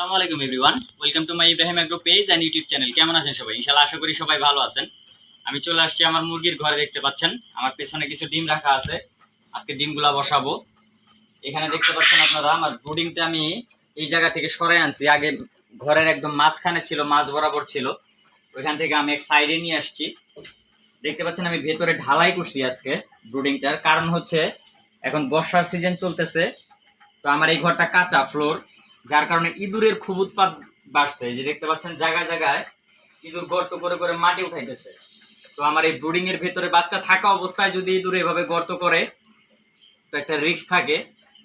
আসসালামু আলাইকুম everyone, welcome to my Ibrahim agro page and YouTube channel. কেমন আছেন সবাই? ইনশাআল্লাহ আশা করি সবাই ভালো আছেন। আমি চলে আসছি আমার মুরগির ঘরে। দেখতে পাচ্ছেন আমার পেছনে কিছু ডিম রাখা আছে, আজকে ডিমগুলা বসাবো। এখানে দেখতে পাচ্ছেন আপনারা আমার ব্রুডিংটা আমি এই জায়গা থেকে সরাই আনছি। আগে ঘরের একদম মাঝখানে ছিল, মাঝ বরাবর ছিল, ওইখান থেকে আমি এক সাইডে নিয়ে আসছি। দেখতে পাচ্ছেন আমি ভেতরে ঢালাই করছি আজকে ব্রুডিংটার। কারণ হচ্ছে এখন বর্ষার সিজন চলতেছে, তো আমার এই ঘরটা কাঁচা ফ্লোর, যার কারণে ইঁদুরের খুব উৎপাত বাড়ছে। যে দেখতে পাচ্ছেন জায়গায় জায়গায় ইঁদুর গর্ত করে করে মাটি উঠাইতেছে। তো আমার এই ব্রুডিং এর ভেতরে বাচ্চা থাকা অবস্থায় যদি ইঁদুর এভাবে গর্ত করে, তো একটা রিস্ক থাকে।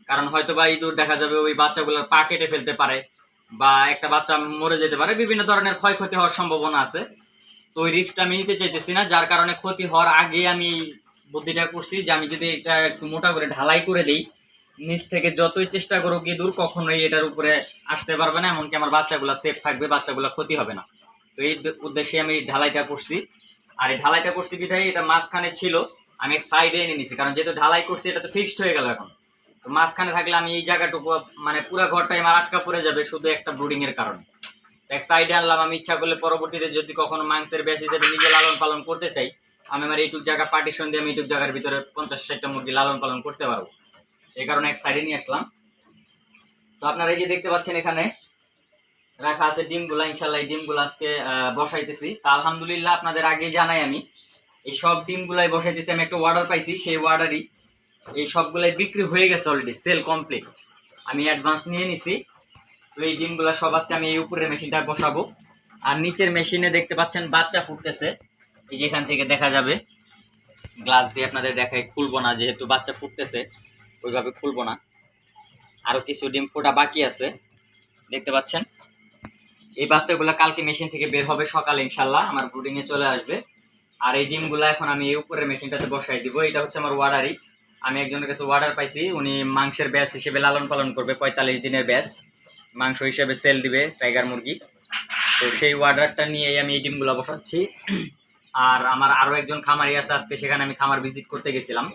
কারণ হয়তো বা ইঁদুর দেখা যাবে ওই বাচ্চাগুলোর পা কেটে ফেলতে পারে, বা একটা বাচ্চা মরে যেতে পারে, বিভিন্ন ধরনের ক্ষয়ক্ষতি হওয়ার সম্ভাবনা আছে। তো ওই রিস্কটা আমি নিতে চাইতেছি না, যার কারণে ক্ষতি হওয়ার আগে আমি বুদ্ধিটা করছি যে আমি যদি এটা একটু মোটা করে ঢালাই করে দিই, নিচ থেকে যতই চেষ্টা করুক ইঁদুর কখনোই এটার উপরে আসতে পারবে না, এমনকি আমার বাচ্চাগুলো সেফ থাকবে, বাচ্চাগুলো ক্ষতি হবে না। তো এই উদ্দেশ্যে আমি ঢালাইটা করছি। আর এই ঢালাইটা করছি বিধায় এটা মাঝখানে ছিল, আমি এক সাইডে এনে নিছি। কারণ যেহেতু ঢালাই করছি এটা তো ফিক্সড হয়ে গেল এখন। তো মাঝখানে থাকলে আমি এই জায়গাটুকু মানে পুরো ঘরটাই আমার আটকা পড়ে যাবে শুধু একটা ব্রুডিং এর কারণে। এক সাইডে আনলাম, আমি ইচ্ছা করলে পরবর্তীতে যদি কখনো মাংসের ব্যাস হিসেবে নিজে লালন পালন করতে চাই, আমি আমার এইটুক জায়গা পার্টিশন দিয়ে আমি এইটুক জায়গার ভিতরে 50-60টা মুরগি লালন পালন করতে পারবো। এই কারণে এক সাইডে নিয়ে আসলাম। তো আপনারা এই যে দেখতে পাচ্ছেন এখানে রাখা আছে ডিমগুলা। ইনশাল্লাহ এই ডিমগুলো আজকে বসাইতেছি। তা আলহামদুলিল্লাহ আপনাদের আগেই জানাই আমি এই সব ডিমগুলাই বসাইতেছি। আমি একটা অর্ডার পাইছি, সেই অর্ডারই এই সবগুলাই বিক্রি হয়ে গেছে, অলরেডি সেল কমপ্লিট, আমি অ্যাডভান্স নিয়ে নিছি। তো এই ডিমগুলা সব আজকে আমি এই উপরের মেশিনটা বসাবো। আর নিচের মেশিনে দেখতে পাচ্ছেন বাচ্চা ফুটতেছে, এই যেখান থেকে দেখা যাবে। গ্লাস দিয়ে আপনাদের দেখাই, খুলবো না যেহেতু বাচ্চা ফুটতেছে, ওইভাবে খুলবো না। আরো কিছু ডিম ফোটা বাকি আছে, দেখতে পাচ্ছেন। এই বাচ্চাগুলো কালকে মেশিন থেকে বের হবে সকালে, ইনশাল্লাহ আমার ব্রুডিং এ চলে আসবে। আর এই ডিমগুলো এখন আমি এই উপরের মেশিনটাতে বসাই দিব। এটা হচ্ছে আমার ওয়ার্ডারই, আমি একজনের কাছে অর্ডার পাইছি, উনি মাংসের ব্যাচ হিসেবে লালন পালন করবে, 45 দিনের ব্যাচ মাংস হিসেবে সেল দিবে টাইগার মুরগি। তো সেই অর্ডারটা নিয়েই আমি এই ডিমগুলো বসাচ্ছি। আর আমার আরো একজন খামারি আছে, আজকে সেখানে আমি খামার ভিজিট করতে গেছিলাম।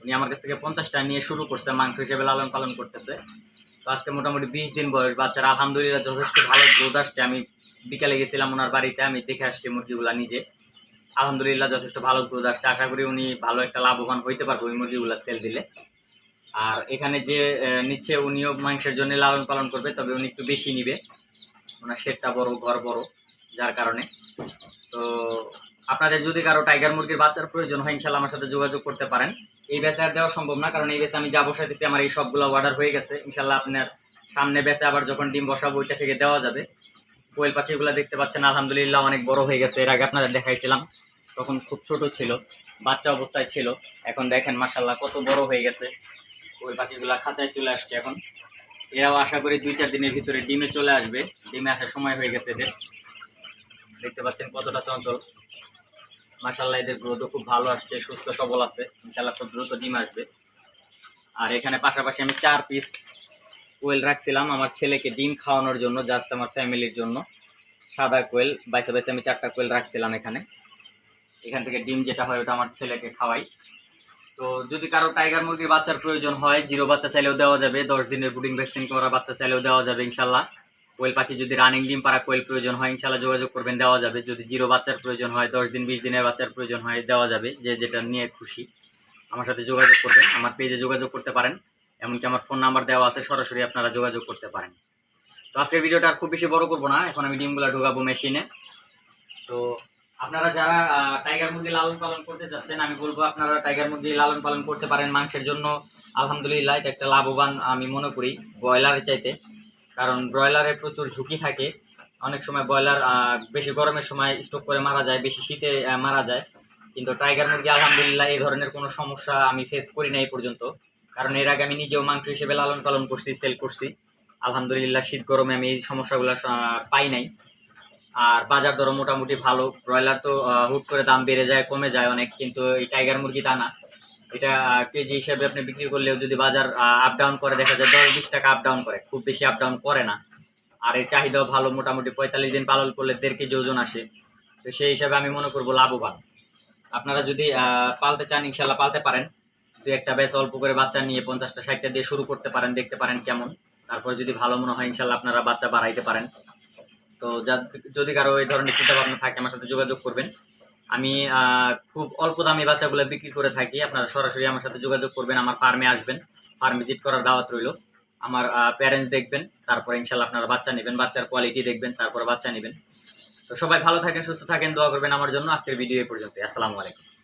উনি আমার কাছ থেকে 50টা নিয়ে শুরু করছে, মাংস হিসেবে লালন পালন করতেছে। তো আজকে মোটামুটি 20 দিন বয়স বাচ্চারা, আলহামদুলিল্লাহ যথেষ্ট ভালো গ্রোথ আসছে। আমি বিকালে গেছিলাম ওনার বাড়িতে, আমি দেখে আসছি মুরগিগুলা নিজে। আলহামদুলিল্লাহ যথেষ্ট ভালো গ্রোথ আসছে। আশা করি উনি ভালো একটা লাভবান হইতে পারবে ওই মুরগিগুলা সেল দিলে। আর এখানে যে নিচ্ছে উনিও মাংসের জন্য লালন পালন করবে, তবে উনি একটু বেশি নিবে, ওনার শেডটা বড়, ঘর বড়, যার কারণে। তো আপনাদের যদি কারো টাইগার মুরগির বাচ্চার প্রয়োজন হয়, ইনশাল্লাহ আমার সাথে যোগাযোগ করতে পারেন। এই ব্যাচে আর দেওয়া সম্ভব না, কারণ এই ব্যাচে আমি যা বসাইতেছি আমার এই সবগুলো অর্ডার হয়ে গেছে। ইনশাল্লাহ আপনার সামনে ব্যাচে আবার যখন ডিম বসাবো ওইটা থেকে দেওয়া যাবে। কোয়েল পাখিগুলো দেখতে পাচ্ছেন আলহামদুলিল্লাহ অনেক বড় হয়ে গেছে। এর আগে আপনাদের দেখাইছিলাম তখন খুব ছোট ছিল, বাচ্চা অবস্থায় ছিল। এখন দেখেন মাশাল্লাহ কত বড় হয়ে গেছে। কোয়েল পাখিগুলো খাঁচায় চলে আসছে এখন। এরাও আশা করি 2-4 দিনের ভিতরে ডিমে চলে আসবে। ডিমে আসার সময় হয়ে গেছে এদের। দেখতে পাচ্ছেন কতটা চঞ্চল। মাশাআল্লাহ এদের গ্রোথও খুব ভালো আসছে, সুস্থ সবল আছে, ইনশাআল্লাহ খুব দ্রুত ডিম আসবে। আর এখানে পাশাপাশি আমি 4 পিস কোয়েল রাখছিলাম আমার ছেলেকে ডিম খাওয়ানোর জন্য, জাস্ট আমার ফ্যামিলির জন্য। সাদা কোয়েল বাইসে বাইসে আমি 4টা কোয়েল রাখছিলাম এখানে। এখান থেকে ডিম যেটা হয় ওটা আমার ছেলেকে খাওয়াই। তো যদি কারো টাইগার মুরগির বাচ্চার প্রয়োজন হয়, জিরো বাচ্চা চাইলেও দেওয়া যাবে, 10 দিনের ব্রুডিং ভ্যাকসিন করা বাচ্চা চাইলেও দেওয়া যাবে ইনশাল্লাহ। কোয়েল পাখি যদি রানিং ডিম পাড়া কোয়েল প্রয়োজন হয়, ইনশাল্লাহ যোগাযোগ করবেন, দেওয়া যাবে। যদি জিরো বাচ্চার প্রয়োজন হয়, 10 দিন 20 দিনের বাচ্চার প্রয়োজন হয়, দেওয়া যাবে। যে যেটা নিয়ে খুশি আমার সাথে যোগাযোগ করবেন, আমার পেজে যোগাযোগ করতে পারেন, এমনকি আমার ফোন নাম্বার দেওয়া আছে, সরাসরি আপনারা যোগাযোগ করতে পারেন। তো আজকের ভিডিওটা আর খুব বেশি বড় করবো না, এখন আমি ডিমগুলো ঢোকাবো মেশিনে। তো আপনারা যারা টাইগার মুরগি লালন পালন করতে যাচ্ছেন, আমি বলবো আপনারা টাইগার মুরগি লালন পালন করতে পারেন মাংসের জন্য। আলহামদুলিল্লাহ এটা একটা লাভবান আমি মনে করি ব্রয়লারের চাইতে। কারণ ব্রয়লারে প্রচুর ঝুঁকি থাকে, অনেক সময় ব্রয়লার বেশি গরমের সময় স্টক করে মারা যায়, বেশি শীতে মারা যায়। কিন্তু টাইগার মুরগি আলহামদুলিল্লাহ এই ধরনের কোনো সমস্যা আমি ফেস করি না এই পর্যন্ত। কারণ এর আগে আমি নিজেও মাংস হিসেবে লালন পালন করছি, সেল করছি। আলহামদুলিল্লাহ শীত গরমে আমি এই সমস্যাগুলো পাই নাই। আর বাজার দরও মোটামুটি ভালো। ব্রয়লার তো হুট করে দাম বেড়ে যায়, কমে যায় অনেক, কিন্তু এই টাইগার মুরগি তা না। এটা কেজি হিসেবে আপনি বিক্রি করলেও যদি বাজার আপ ডাউন করে, দেখা যায় 10-20 টাকা আপ ডাউন করে, খুব বেশি আপ ডাউন করে না। আর এর চাহিদাও ভালো, মোটামুটি 45 দিন পালন করলে 1.5 কেজি ওজন আসে। তো সেই হিসাবে আমি মনে করবো লাভবান। আপনারা যদি পালতে চান ইনশাল্লাহ পালতে পারেন। দু একটা বেশ অল্প করে বাচ্চা নিয়ে 50টা 60টা দিয়ে শুরু করতে পারেন, দেখতে পারেন কেমন। তারপর যদি ভালো মনে হয় ইনশাল্লাহ আপনারা বাচ্চা বাড়াইতে পারেন। তো যদি কারো এই ধরনের চিন্তা ভাবনা থাকে আমার সাথে যোগাযোগ করবেন। আমি খুব অল্প দামে বাচ্চাগুলো বিক্রি করে থাকি। আপনারা সরাসরি আমার সাথে যোগাযোগ করবেন, আমার ফার্মে আসবেন, ফার্ম ভিজিট করার দাওয়াত রইল। আমার প্যারেন্টস দেখবেন, তারপরে ইনশাল্লাহ আপনারা বাচ্চা নেবেন, বাচ্চার কোয়ালিটি দেখবেন, তারপরে বাচ্চা নেবেন। তো সবাই ভালো থাকেন, সুস্থ থাকেন, দোয়া করবেন আমার জন্য। আজকের ভিডিও এই পর্যন্ত। আসসালামু আলাইকুম।